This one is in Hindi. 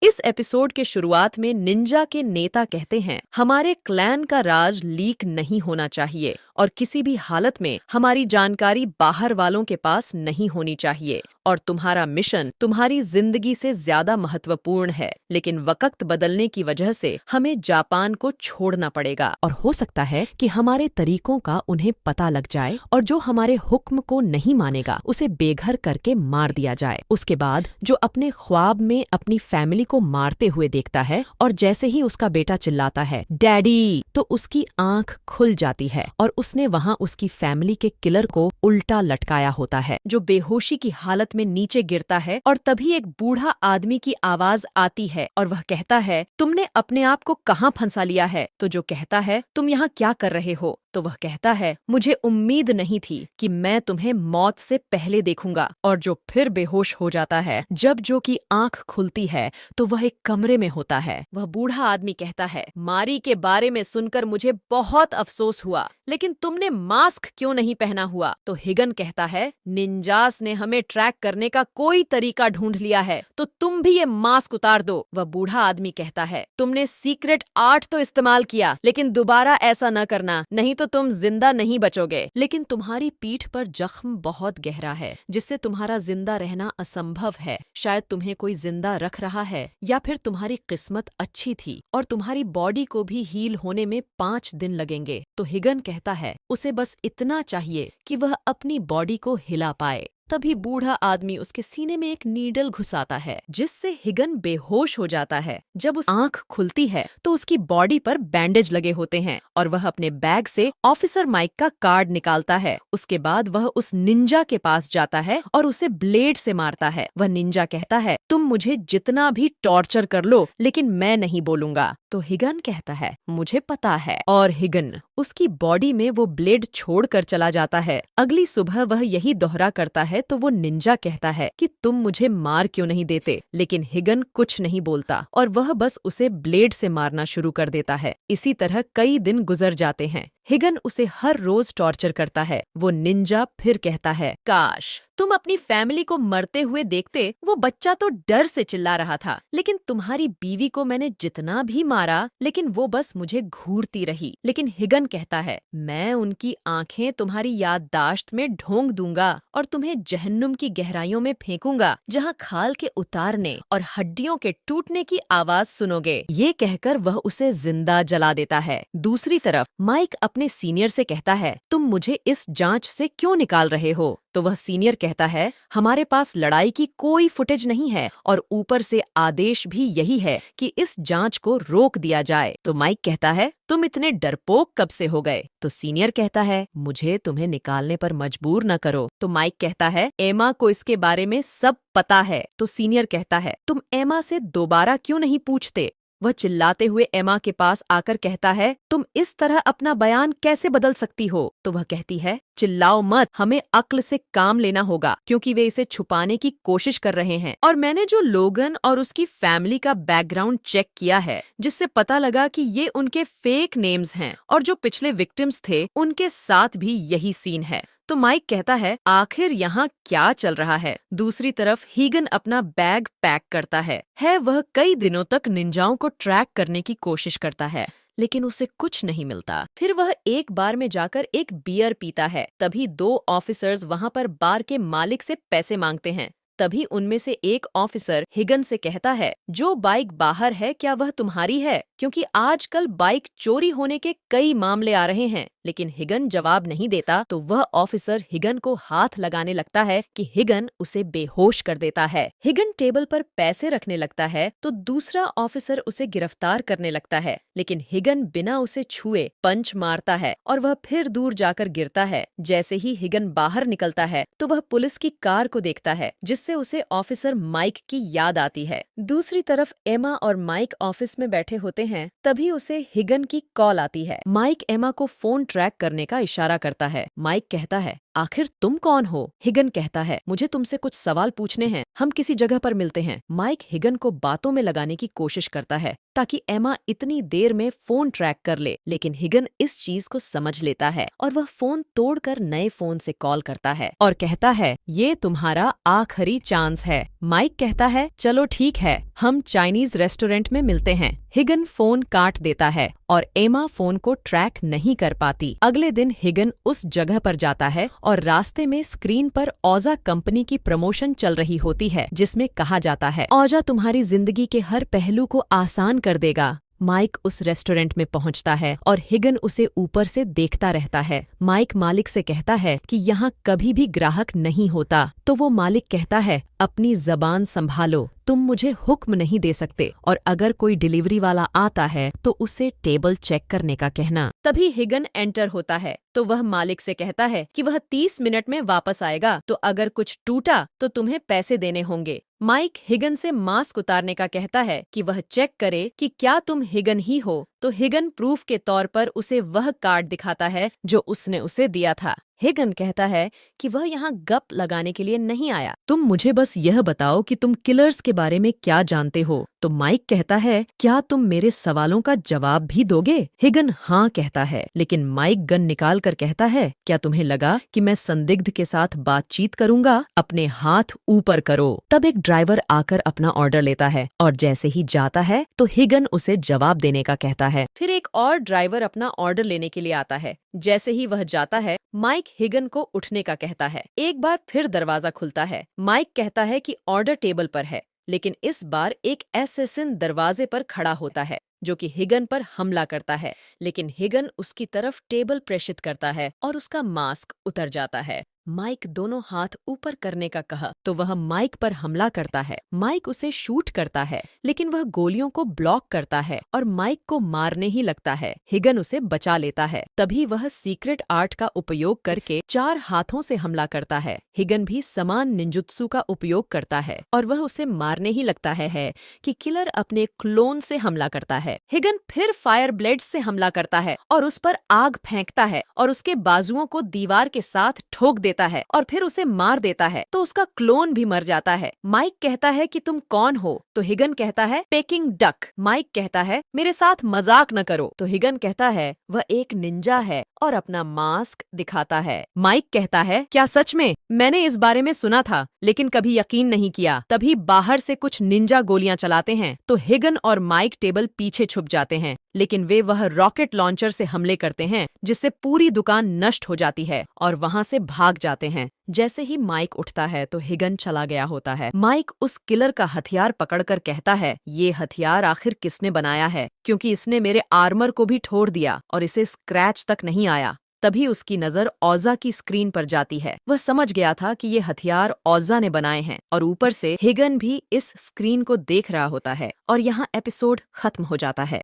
इस एपिसोड के शुरुआत में निंजा के नेता कहते हैं, हमारे क्लैन का राज लीक नहीं होना चाहिए और किसी भी हालत में हमारी जानकारी बाहर वालों के पास नहीं होनी चाहिए और तुम्हारा मिशन तुम्हारी जिंदगी से ज्यादा महत्वपूर्ण है, लेकिन वक्त बदलने की वजह से हमें जापान को छोड़ना पड़ेगा और हो सकता है कि हमारे तरीकों का उन्हें पता लग जाए और जो हमारे हुक्म को नहीं मानेगा उसे बेघर करके मार दिया जाए। उसके बाद जो अपने ख्वाब में अपनी फैमिली को मारते हुए देखता है और जैसे ही उसका बेटा चिल्लाता है डैडी, तो उसकी आंख खुल जाती है और उसने वहां उसकी फैमिली के किलर को उल्टा लटकाया होता है, जो बेहोशी की हालत में नीचे गिरता है और तभी एक बूढ़ा आदमी की आवाज आती है और वह कहता है, तुमने अपने आप को कहाँ फंसा लिया है? तो जो कहता है, तुम यहाँ क्या कर रहे हो? तो वह कहता है, मुझे उम्मीद नहीं थी कि मैं तुम्हें मौत से पहले देखूंगा। और जो फिर बेहोश हो जाता है। जब जो की आंख खुलती है तो वह एक कमरे में होता है। वह बूढ़ा आदमी कहता है, मारी के बारे में सुनकर मुझे बहुत अफसोस हुआ, लेकिन तुमने मास्क क्यों नहीं पहना हुआ? तो हिगन कहता है, निंजास ने हमें ट्रैक करने का कोई तरीका ढूंढ लिया है, तो तुम भी ये मास्क उतार दो। वह बूढ़ा आदमी कहता है, तुमने सीक्रेट आर्ट तो इस्तेमाल किया, लेकिन दोबारा ऐसा न करना, नहीं तो तुम जिंदा नहीं बचोगे। लेकिन तुम्हारी पीठ पर जख्म बहुत गहरा है, जिससे तुम्हारा जिंदा रहना असंभव है। शायद तुम्हें कोई जिंदा रख रहा है, या फिर तुम्हारी किस्मत अच्छी थी और तुम्हारी बॉडी को भी हील होने में 5 दिन लगेंगे। तो हिगन कहता है, उसे बस इतना चाहिए कि वह अपनी बॉडी को हिला पाए। तभी बूढ़ा आदमी उसके सीने में एक नीडल घुसाता है, जिससे हिगन बेहोश हो जाता है। जब उस आंख खुलती है तो उसकी बॉडी पर बैंडेज लगे होते हैं और वह अपने बैग से ऑफिसर माइक का कार्ड निकालता है। उसके बाद वह उस निंजा के पास जाता है और उसे ब्लेड से मारता है। वह निंजा कहता है, तुम मुझे जितना भी टॉर्चर कर लो, लेकिन मैं नहीं बोलूंगा। तो हिगन कहता है, मुझे पता है। और हिगन उसकी बॉडी में वो ब्लेड छोड़कर चला जाता है। अगली सुबह वह यही दोहरा करता है तो वो निंजा कहता है कि तुम मुझे मार क्यों नहीं देते, लेकिन हिगन कुछ नहीं बोलता और वह बस उसे ब्लेड से मारना शुरू कर देता है। इसी तरह कई दिन गुजर जाते हैं। हिगन उसे हर रोज टॉर्चर करता है। वो निंजा फिर कहता है, काश तुम अपनी फैमिली को मरते हुए देखते। वो बच्चा तो डर से चिल्ला रहा था, लेकिन तुम्हारी बीवी को मैंने जितना भी मारा, लेकिन वो बस मुझे घूरती रही। लेकिन हिगन कहता है, मैं उनकी आंखें तुम्हारी याददाश्त में ढोंग दूंगा और तुम्हें जहन्नुम की गहराइयों में फेंकूंगा, जहाँ खाल के उतारने और हड्डियों के टूटने की आवाज सुनोगे। ये कहकर वह उसे जिंदा जला देता है। दूसरी तरफ माइक अपने सीनियर से कहता है, तुम मुझे इस जांच से क्यों निकाल रहे हो? तो वह सीनियर कहता है, हमारे पास लड़ाई की कोई फुटेज नहीं है और ऊपर से आदेश भी यही है कि इस जांच को रोक दिया जाए। तो माइक कहता है, तुम इतने डरपोक कब से हो गए? तो सीनियर कहता है, मुझे तुम्हें निकालने पर मजबूर न करो। तो माइक कहता है, एमा को इसके बारे में सब पता है। तो सीनियर कहता है, तुम एमा से दोबारा क्यों नहीं पूछते? वह चिल्लाते हुए एमा के पास आकर कहता है, तुम इस तरह अपना बयान कैसे बदल सकती हो? तो वह कहती है, चिल्लाओ मत, हमें अक्ल से काम लेना होगा, क्योंकि वे इसे छुपाने की कोशिश कर रहे हैं। और मैंने जो लोगन और उसकी फैमिली का बैकग्राउंड चेक किया है, जिससे पता लगा कि ये उनके फेक नेम्स हैं और जो पिछले विक्टिम्स थे उनके साथ भी यही सीन है। तो माइक कहता है, आखिर यहाँ क्या चल रहा है? दूसरी तरफ हिगन अपना बैग पैक करता है वह कई दिनों तक निंजाओं को ट्रैक करने की कोशिश करता है, लेकिन उसे कुछ नहीं मिलता। फिर वह एक बार में जाकर एक बियर पीता है। तभी 2 ऑफिसर्स वहाँ पर बार के मालिक से पैसे मांगते हैं। तभी उनमें से एक ऑफिसर हिगन से कहता है, जो बाइक बाहर है क्या वह तुम्हारी है? क्योंकि आजकल बाइक चोरी होने के कई मामले आ रहे हैं। लेकिन हिगन जवाब नहीं देता तो वह ऑफिसर हिगन को हाथ लगाने लगता है कि हिगन उसे बेहोश कर देता है। हिगन टेबल पर पैसे रखने लगता है तो दूसरा ऑफिसर उसे गिरफ्तार करने लगता है, लेकिन हिगन बिना उसे छुए पंच मारता है और वह फिर दूर जाकर गिरता है। जैसे ही हिगन बाहर निकलता है तो वह पुलिस की कार को देखता है, जिससे उसे ऑफिसर माइक की याद आती है। दूसरी तरफ एमा और माइक ऑफिस में बैठे होते हैं। तभी उसे हिगन की कॉल आती है। माइक एमा को फोन ट्रैक करने का इशारा करता है। माइक कहता है, आखिर तुम कौन हो? हिगन कहता है, मुझे तुमसे कुछ सवाल पूछने हैं, हम किसी जगह पर मिलते हैं। माइक हिगन को बातों में लगाने की कोशिश करता है ताकि एमा इतनी देर में फोन ट्रैक कर ले, लेकिन हिगन इस चीज को समझ लेता है और वह फोन तोड़कर नए फोन से कॉल करता है और कहता है, ये तुम्हारा आखिरी चांस है। माइक कहता है, चलो ठीक है, हम चाइनीज रेस्टोरेंट में मिलते हैं। हिगन फोन काट देता है और एमा फोन को ट्रैक नहीं कर पाती। अगले दिन हिगन उस जगह पर जाता है और रास्ते में स्क्रीन पर औजा कंपनी की प्रमोशन चल रही होती है, जिसमें कहा जाता है, औजा तुम्हारी जिंदगी के हर पहलू को आसान कर देगा। माइक उस रेस्टोरेंट में पहुंचता है और हिगन उसे ऊपर से देखता रहता है। माइक मालिक से कहता है कि यहाँ कभी भी ग्राहक नहीं होता, तो वो मालिक कहता है, अपनी जबान संभालो, तुम मुझे हुक्म नहीं दे सकते, और अगर कोई डिलीवरी वाला आता है तो उसे टेबल चेक करने का कहना। तभी हिगन एंटर होता है तो वह मालिक से कहता है कि वह 30 मिनट में वापस आएगा, तो अगर कुछ टूटा तो तुम्हें पैसे देने होंगे। माइक हिगन से मास्क उतारने का कहता है कि वह चेक करे कि क्या तुम हिगन ही हो, तो हिगन प्रूफ के तौर पर उसे वह कार्ड दिखाता है जो उसने उसे दिया था। हिगन कहता है कि वह यहाँ गप लगाने के लिए नहीं आया, तुम मुझे बस यह बताओ कि तुम किलर्स के बारे में क्या जानते हो। तो माइक कहता है, क्या तुम मेरे सवालों का जवाब भी दोगे? हिगन हाँ कहता है, लेकिन माइक गन निकाल कर कहता है, क्या तुम्हें लगा कि मैं संदिग्ध के साथ बातचीत करूंगा? अपने हाथ ऊपर करो। तब एक ड्राइवर आकर अपना ऑर्डर लेता है और जैसे ही जाता है तो हिगन उसे जवाब देने का कहता है। फिर एक और ड्राइवर अपना ऑर्डर लेने के लिए आता है। जैसे ही वह जाता है, माइक हिगन को उठने का कहता है। एक बार फिर दरवाजा खुलता है। माइक कहता है कि ऑर्डर टेबल पर है, लेकिन इस बार एक एसेसिन दरवाजे पर खड़ा होता है जो कि हिगन पर हमला करता है, लेकिन हिगन उसकी तरफ टेबल प्रेषित करता है और उसका मास्क उतर जाता है। माइक दोनों हाथ ऊपर करने का कहा तो वह माइक पर हमला करता है। माइक उसे शूट करता है, लेकिन वह गोलियों को ब्लॉक करता है और माइक को मारने ही लगता है। हिगन उसे बचा लेता है। तभी वह सीक्रेट आर्ट का उपयोग करके 4 हाथों से हमला करता है। हिगन भी समान निंजुत्सु का उपयोग करता है और वह उसे मारने ही लगता है कि किलर अपने क्लोन से हमला करता है। हिगन फिर फायर ब्लेड्स से हमला करता है और उस पर आग फेंकता है और उसके बाजुओं को दीवार के साथ ठोक देता है और फिर उसे मार देता है, तो उसका क्लोन भी मर जाता है। माइक कहता है कि तुम कौन हो? तो हिगन कहता है, पेकिंग डक। माइक कहता है, मेरे साथ मजाक न करो। तो हिगन कहता है, वह एक निंजा है और अपना मास्क दिखाता है। माइक कहता है, क्या सच में? मैंने इस बारे में सुना था लेकिन कभी यकीन नहीं किया। तभी बाहर से कुछ निंजा गोलियां चलाते हैं तो हिगन और माइक टेबल पीछे छुप जाते हैं, लेकिन वे वह रॉकेट लॉन्चर से हमले करते हैं जिससे पूरी दुकान नष्ट हो जाती है और वहां से भाग जाते हैं। जैसे ही माइक उठता है तो हिगन चला गया होता है। माइक उस किलर का हथियार पकड़कर कहता है, ये हथियार आखिर किसने बनाया है, क्योंकि इसने मेरे आर्मर को भी ठोड़ दिया और इसे स्क्रैच तक नहीं आया। तभी उसकी नजर औजा की स्क्रीन पर जाती है। वह समझ गया था कि ये हथियार औजा ने बनाए हैं और ऊपर से हिगन भी इस स्क्रीन को देख रहा होता है और यहाँ एपिसोड खत्म हो जाता है।